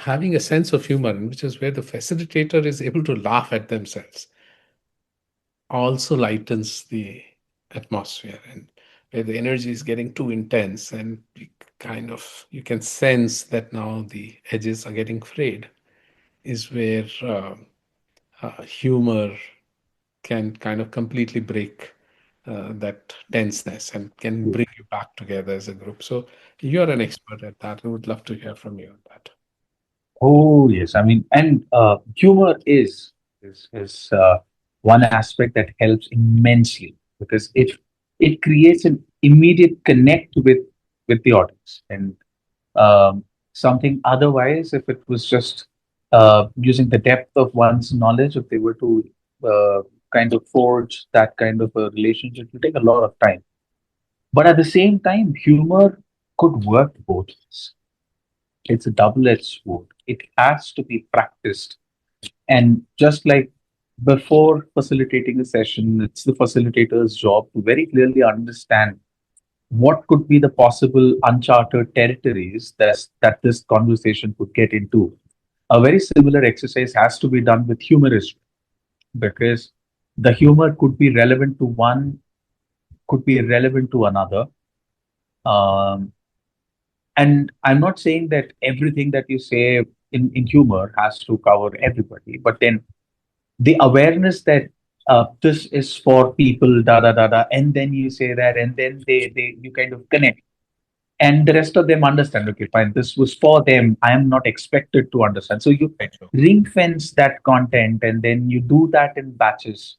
having a sense of humor, which is where the facilitator is able to laugh at themselves, also lightens the atmosphere, and where the energy is getting too intense and you can sense that now the edges are getting frayed, is where humor can kind of completely break that tenseness and can bring you back together as a group. So you're an expert at that. I would love to hear from you on that. Oh yes, I mean, and humor is one aspect that helps immensely because it creates an immediate connect with the audience, and um, something otherwise, if it was just using the depth of one's knowledge, if they were to uh, kind of forge that kind of a relationship, it will take a lot of time. But at the same time, humor could work both ways. It's a double-edged sword. It has to be practiced. And just like before facilitating a session, it's the facilitator's job to very clearly understand what could be the possible uncharted territories that this conversation could get into. A very similar exercise has to be done with humoristry because the humor could be relevant to one, could be irrelevant to another. Um, and I'm not saying that everything that you say in humor has to cover everybody, but then the awareness that this is for people, da da da da, and then you say that, and then they you kind of connect, and the rest of them understand. Okay, fine, this was for them. I am not expected to understand. So you Right. So, ring fence that content, and then you do that in batches,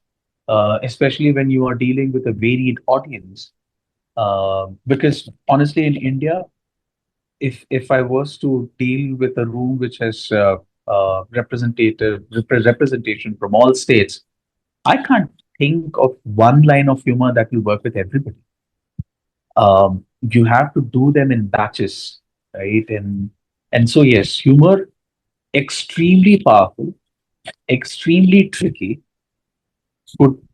especially when you are dealing with a varied audience. Because honestly, in India, if I was to deal with a room which has representation from all states, I can't think of one line of humor that will work with everybody. You have to do them in batches, right? And so yes, humor extremely powerful, extremely tricky,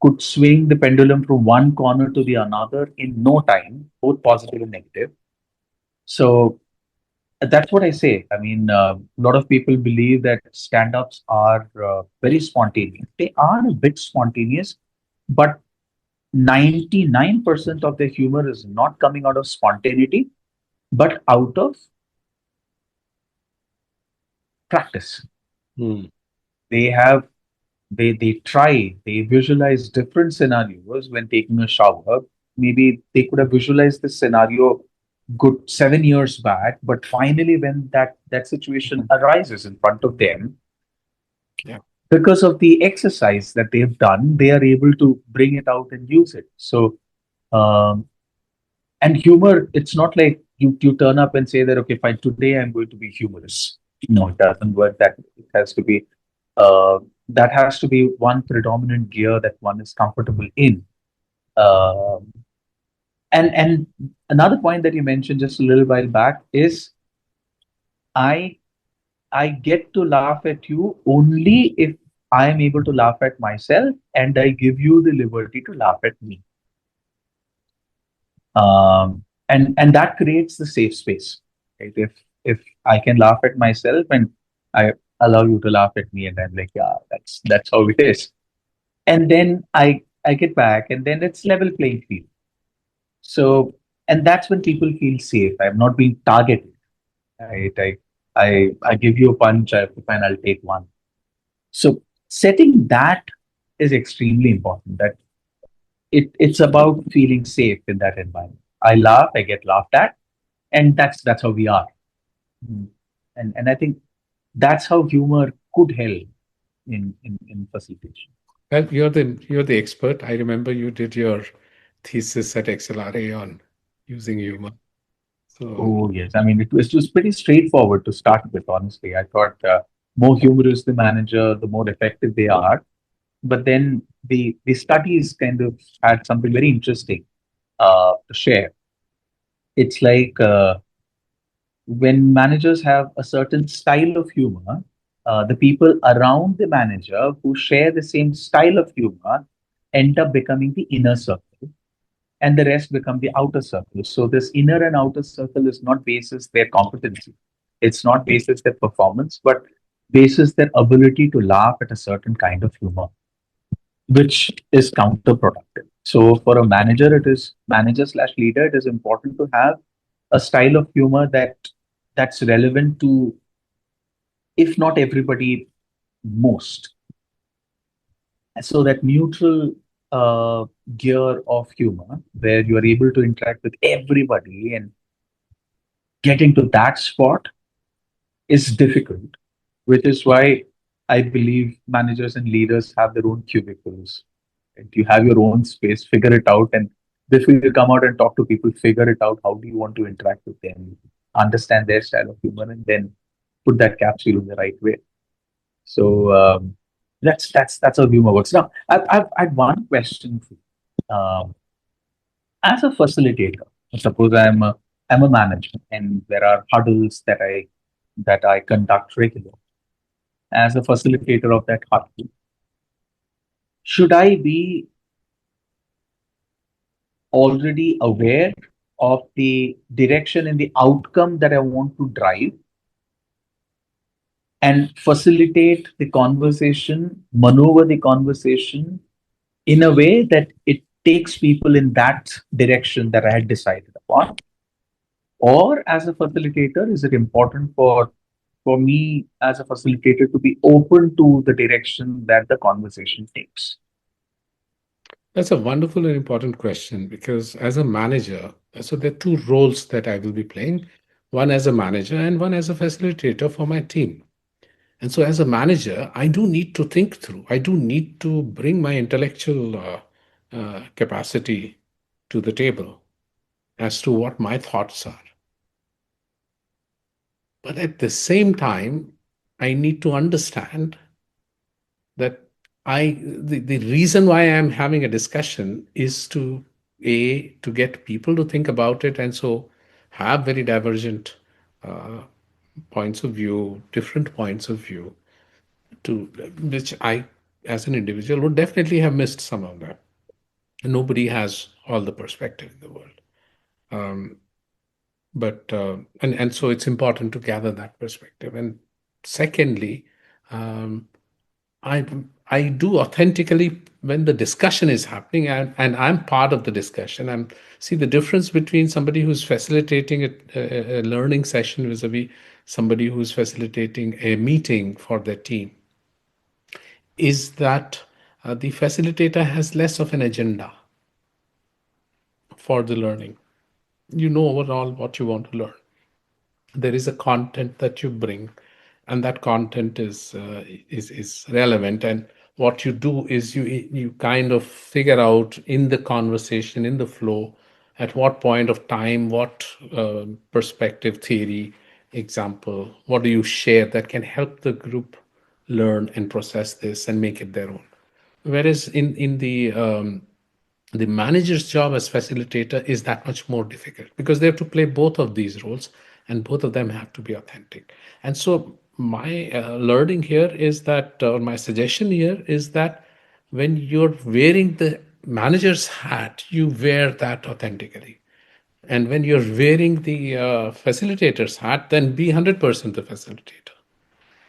could swing the pendulum from one corner to the another in no time, both positive and negative. So that's what I say. I mean, a lot of people believe that stand-ups are very spontaneous. They are a bit spontaneous, but 99% of the humor is not coming out of spontaneity, but out of practice. hmm. They have they visualize different scenarios when taking a shower. Maybe they could have visualized this scenario good 7 years back, but finally when that situation arises in front of them, Yeah. because of the exercise that they've done, they are able to bring it out and use it. So um, and humor, it's not like you turn up and say that, okay, fine, today I'm going to be humorous. No, it doesn't work that way. It has to be that has to be one predominant gear that one is comfortable in. Um and another point that you mentioned just a little while back is I I get to laugh at you only if I am able to laugh at myself and I give you the liberty to laugh at me. And that creates the safe space. Right? If I can laugh at myself and I allow you to laugh at me, and I'm like, yeah, that's how it is. And then I get back, and then it's level playing field. So, and that's when people feel safe. I'm not being targeted. Right? I give you a punch, I fine, I'll take one. So setting that is extremely important. That it's about feeling safe in that environment. I laugh, I get laughed at, and that's how we are. Mm. And I think that's how humor could help in facilitation. Well, you're the expert. I remember you did your thesis at XLRA on using humor. So Oh yes, I mean it was pretty straightforward to start with. Honestly, I thought more humorous the manager, the more effective they are. But then the studies kind of had something very interesting to share. It's like when managers have a certain style of humor, the people around the manager who share the same style of humor end up becoming the inner circle, and the rest become the outer circle. So this inner and outer circle is not basis their competency. It's not basis their performance, but basis their ability to laugh at a certain kind of humor, which is counterproductive. So for a manager, it is manager slash leader, it is important to have a style of humor that's relevant to, if not everybody, most. So that neutral uh, gear of humor, where you are able to interact with everybody and getting to that spot is difficult, which is why I believe managers and leaders have their own cubicles. And you have your own space, figure it out, and before you come out and talk to people, figure it out. How do you want to interact with them? Understand their style of humor, and then put that capsule in the right way. So that's how humor works. Now, I have one question for you. As a facilitator, suppose I'm a manager, and there are huddles that I conduct regularly. As a facilitator of that huddle, should I be already aware of the direction and the outcome that I want to drive and facilitate the conversation, maneuver the conversation in a way that it takes people in that direction that I had decided upon? Or as a facilitator, is it important for me as a facilitator to be open to the direction that the conversation takes? That's a wonderful and important question because as a manager, so there are two roles that I will be playing, one as a manager and one as a facilitator for my team. And so, as a manager, I do need to think through, I do need to bring my intellectual capacity to the table as to what my thoughts are. But at the same time, I need to understand that the reason why I'm having a discussion is to to get people to think about it and so have very divergent uh, points of view, different points of view, to which I, as an individual, would definitely have missed some of that. Nobody has all the perspective in the world. Um, but and so it's important to gather that perspective. And secondly, um, I I do authentically when the discussion is happening and I'm part of the discussion. I'm see the difference between somebody who's facilitating a learning session vis-a-vis somebody who's facilitating a meeting for their team is that the facilitator has less of an agenda for the learning. You know overall what you want to learn. There is a content that you bring, and that content is relevant. And what you do is you kind of figure out in the conversation, in the flow, at what point of time, what perspective, theory, example, what do you share that can help the group learn and process this and make it their own. Whereas in the manager's job as facilitator is that much more difficult because they have to play both of these roles and both of them have to be authentic. And so my learning here is that or my suggestion here is that when you're wearing the manager's hat, you wear that authentically, and when you're wearing the facilitator's hat, then be 100% the facilitator.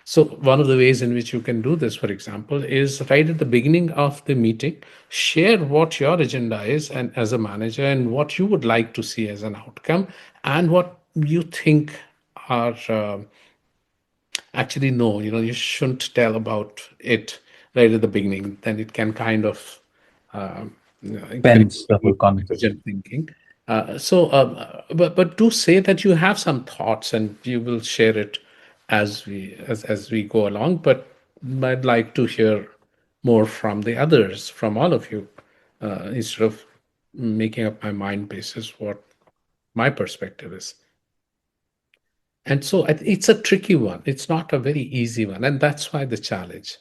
So, one of the ways in which you can do this, for example, is right at the beginning of the meeting, share what your agenda is and as a manager and what you would like to see as an outcome and what you think are actually no, you shouldn't tell about it right at the beginning. Then it can kind of encourage Spends the whole conversation. divergent thinking. But do say that you have some thoughts and you will share it as we go along. But I'd like to hear more from the others, from all of you, instead of making up my mind basis what my perspective is. And so it's a tricky one. It's not a very easy one, and that's why the challenge.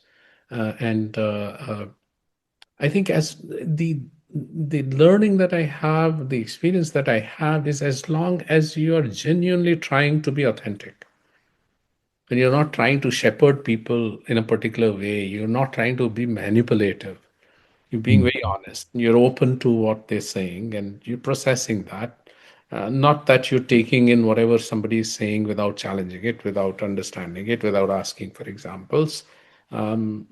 And I think as the learning that I have, the experience that I have is as long as you are genuinely trying to be authentic. When you're not trying to shepherd people in a particular way, you're not trying to be manipulative. You're being Mm. very honest. You're open to what they're saying and you're processing that. Not that you're taking in whatever somebody is saying without challenging it, without understanding it, without asking for examples. Um,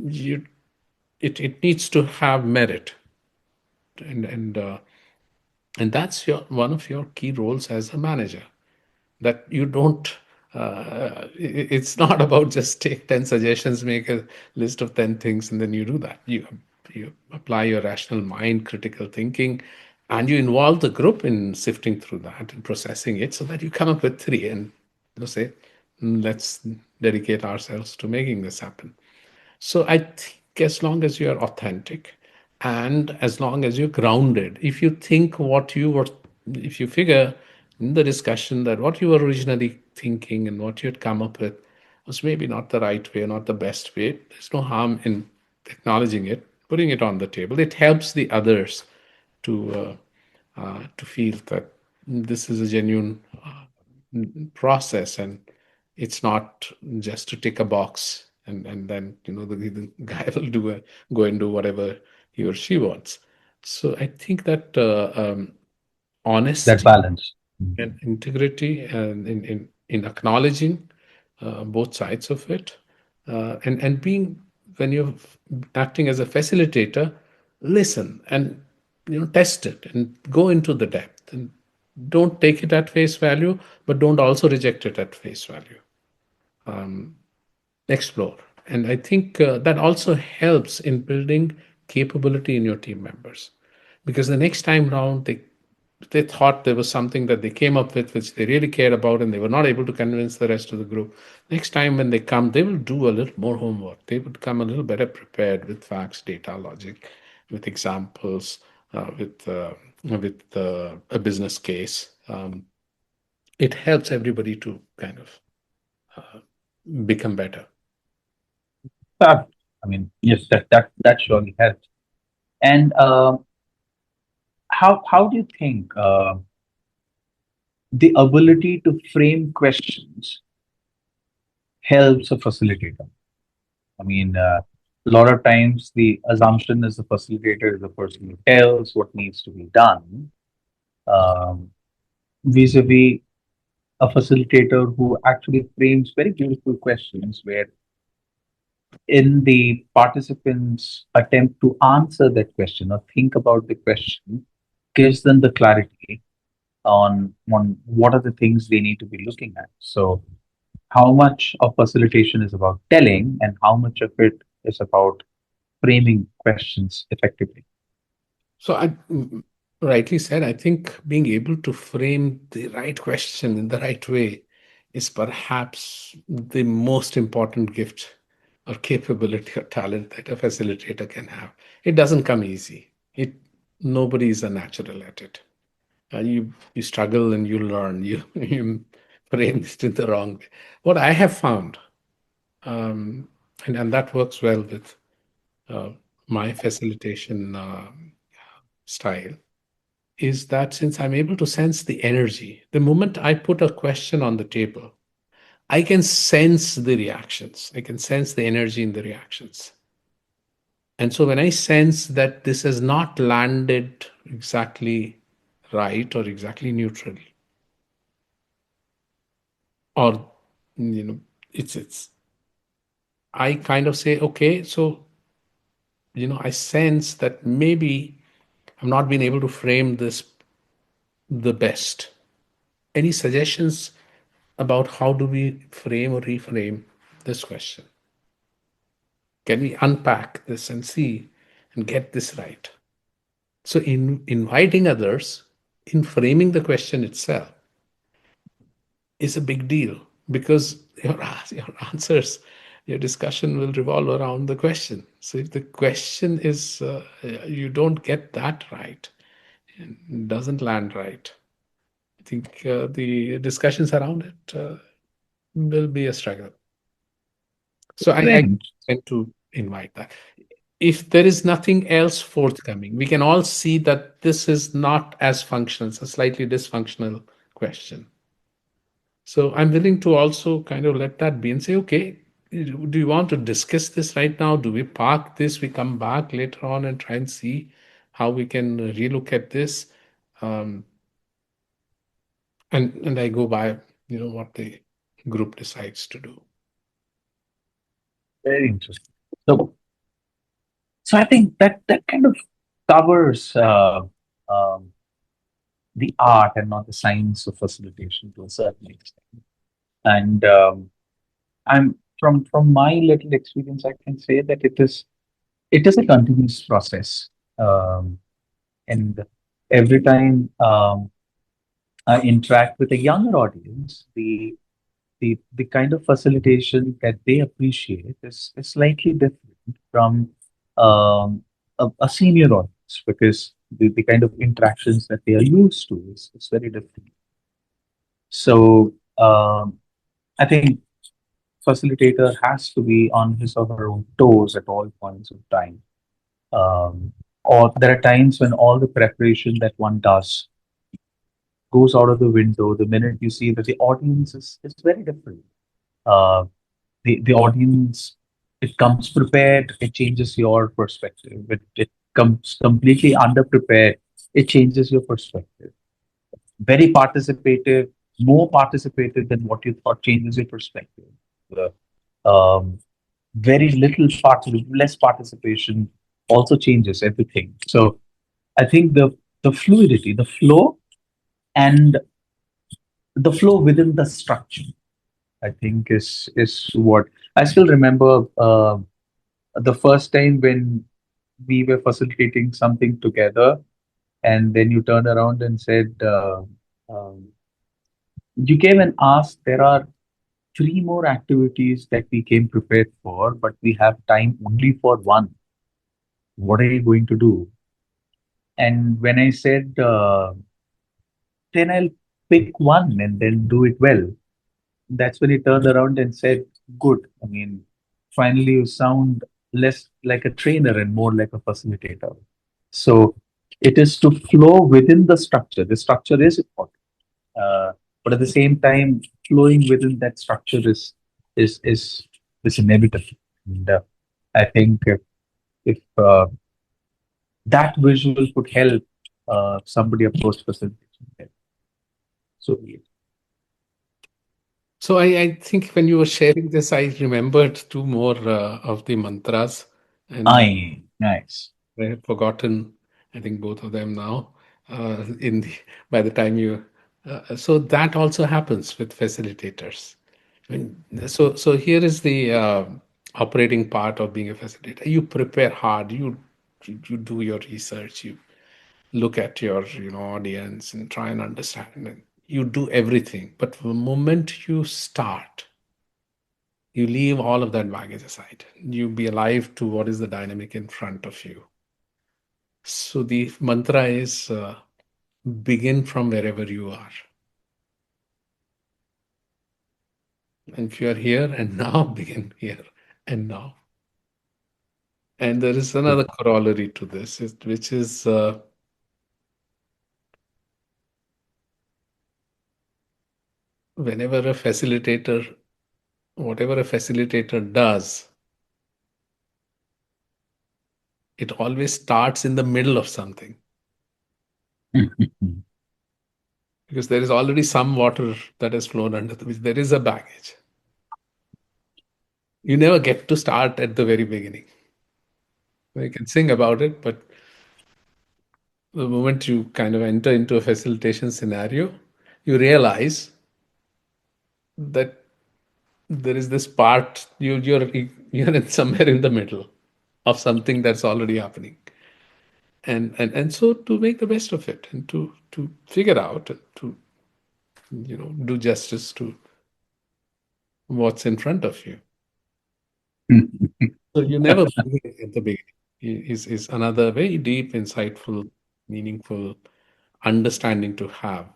you, it needs to have merit, and and that's your one of your key roles as a manager. That you don't. It's not about just take 10 suggestions, make a list of 10 things, and then you do that. You apply your rational mind, critical thinking, and you involve the group in sifting through that and processing it so that you come up with three and say, let's dedicate ourselves to making this happen. So I think as long as you're authentic and as long as you're grounded, if you think what you were, if you figure in the discussion that what you were originally thinking and what you had come up with was maybe not the right way, not the best way, there's no harm in acknowledging it, putting it on the table. It helps the others to feel that this is a genuine process and it's not just to tick a box and then the guy will go and do whatever he or she wants. So I think that That honesty balance. and integrity and in acknowledging both sides of it and being when you're acting as a facilitator, listen and test it and go into the depth and don't take it at face value, but don't also reject it at face value. Explore. And I think that also helps in building capability in your team members, because the next time round they thought there was something that they came up with which they really cared about and they were not able to convince the rest of the group. Next time when they come, they will do a little more homework. They would come a little better prepared with facts, data, logic, with examples, with a business case. It helps everybody to kind of become better. Fab. I mean, yes, that surely helps. And how do you think the ability to frame questions helps a facilitator? I mean, a lot of times the assumption is the facilitator is the person who tells what needs to be done, um, vis-a-vis a facilitator who actually frames very beautiful questions where in the participants attempt to answer that question or think about the question gives them the clarity on what are the things they need to be looking at. So how much of facilitation is about telling and how much of it is about framing questions effectively. So I rightly said, I think being able to frame the right question in the right way is perhaps the most important gift or capability or talent that a facilitator can have. It doesn't come easy. It Nobody is a natural at it. You struggle and you learn. You frame it in the wrong way. What I have found, um, and that works well with uh, my facilitation style, is that since I'm able to sense the energy, the moment I put a question on the table, I can sense the reactions. I can sense the energy in the reactions. And so when I sense that this has not landed exactly right or exactly neutral, or you know, it's I kind of say, okay, so I sense that maybe I've not been able to frame this the best. Any suggestions about how do we frame or reframe this question? Can we unpack this and see and get this right? So, in inviting others in framing the question itself is a big deal because your answers, your discussion will revolve around the question. So, if the question is you don't get that right, it doesn't land right, I think the discussions around it will be a struggle. So I Right. tend to invite that. If there is nothing else forthcoming, we can all see that this is not as functional. It's a slightly dysfunctional question. So I'm willing to also kind of let that be and say, okay, do you want to discuss this right now? Do we park this? We come back later on and try and see how we can relook at this. Um, and I go by, what the group decides to do. Very interesting. So, so I think that that kind of covers um, the art and not the science of facilitation to a certain extent. And I'm from my little experience, I can say that it is a continuous process. Um, and every time I interact with a younger audience, the kind of facilitation that they appreciate is slightly different from um, a senior audience because the kind of interactions that they are used to is very different. So I think facilitator has to be on his or her own toes at all points of time. Um, or there are times when all the preparation that one does goes out of the window the minute you see that the audience is very different. Uh, the audience, it comes prepared, it changes your perspective. It comes completely underprepared, it changes your perspective. Very participative, more participative than what you thought, changes your perspective. The, very little less participation also changes everything. So I think the fluidity, the flow, and the flow within the structure, I think is what I still remember. The first time when we were facilitating something together, and then you turned around and said, you came and asked, there are three more activities that we came prepared for, but we have time only for one. What are you going to do? And when I said, then I'll pick one and then do it well, that's when he turned around and said, good. I mean, finally, you sound less like a trainer and more like a facilitator. So it is to flow within the structure. The structure is important. But at the same time, flowing within that structure is is is inevitable. And I think if that visual could help somebody approach facilitation, so be it. So I think when you were sharing this, I remembered two more of the mantras, and Aye, nice. I have forgotten, I think, both of them now. In the by the time you, so that also happens with facilitators. So here is the operating part of being a facilitator. You prepare hard. You do your research. You look at your audience and try and understand. And you do everything. But the moment you start, you leave all of that baggage aside. You be alive to what is the dynamic in front of you. So the mantra is begin from wherever you are. And if you are here and now, begin here and now. And there is another corollary to this, which is whenever a facilitator, whatever a facilitator does, it always starts in the middle of something because there is already some water that has flown under which there is a baggage. You never get to start at the very beginning. You can sing about it, but the moment you kind of enter into a facilitation scenario, you realize that there is this part you're in somewhere in the middle of something that's already happening, and so to make the best of it and to figure out to do justice to what's in front of you. So you never begin at the beginning is another very deep, insightful, meaningful understanding to have.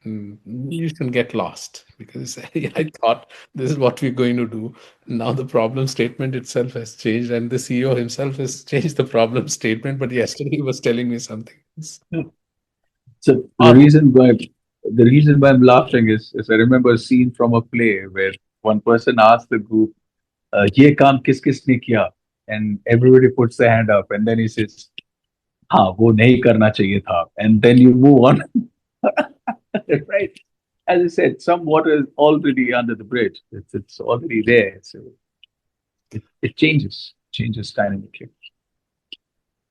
You shouldn't get lost because I thought this is what we're going to do. Now the problem statement itself has changed, and the CEO himself has changed the problem statement. But yesterday he was telling me something. So Or the reason why I'm laughing is I remember a scene from a play where one person asked the group, "ये काम किस किसने किया?" And everybody puts their hand up, and then he says, "हाँ, वो नहीं करना चाहिए था," and then you move on, right? as I said, some water is already under the bridge. It's already there. So it changes dynamically.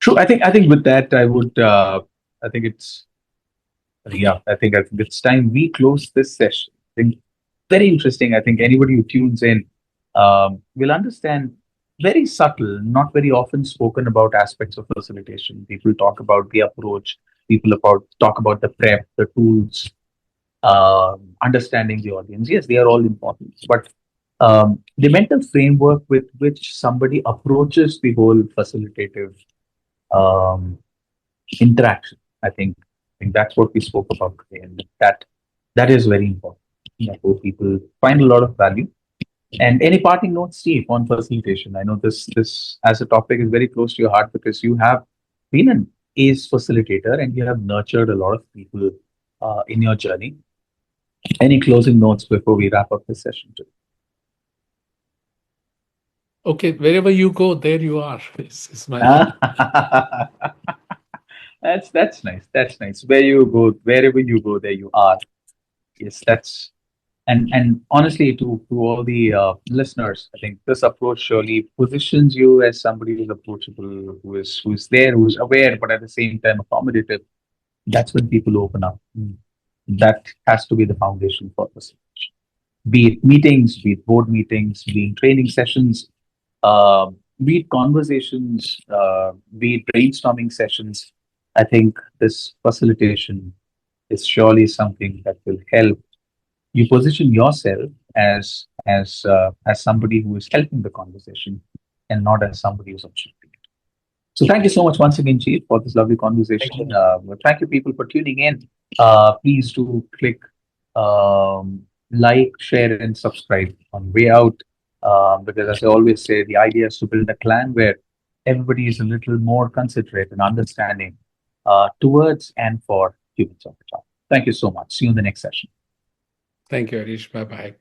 True. I think with that, I think it's yeah, I think it's time we close this session. I think very interesting. I think anybody who tunes in will understand very subtle, not very often spoken about aspects of facilitation. People talk about the approach, people about talk about the prep, the tools, understanding the audience. Yes, they are all important, but the mental framework with which somebody approaches the whole facilitative um, interaction. I think that's what we spoke about today, and that is very important. I hope people find a lot of value. And any parting notes, Steve, on facilitation? I know this as a topic is very close to your heart because you have been an ACE facilitator and you have nurtured a lot of people in your journey. Any closing notes before we wrap up this session? Okay, wherever you go, there you are. Is my That's nice. That's nice. Where you go, wherever you go, there you are. Yes, that's and honestly, to all the listeners, I think this approach surely positions you as somebody who's approachable, who's there, who's aware, but at the same time accommodative. That's when people open up. That has to be the foundation for this. Be it meetings, be it board meetings, be it training sessions, be it conversations, be it brainstorming sessions. I think this facilitation is surely something that will help you position yourself as somebody who is helping the conversation and not as somebody who's obstructing it. So thank you so much once again, Chief, for this lovely thank conversation. you. Thank you, people, for tuning in. Please do click like, share, and subscribe on way out. Because as I always say, the idea is to build a clan where everybody is a little more considerate and understanding towards and for humans of the top. Thank you so much. See you in the next session. Thank you, Harish. Bye bye.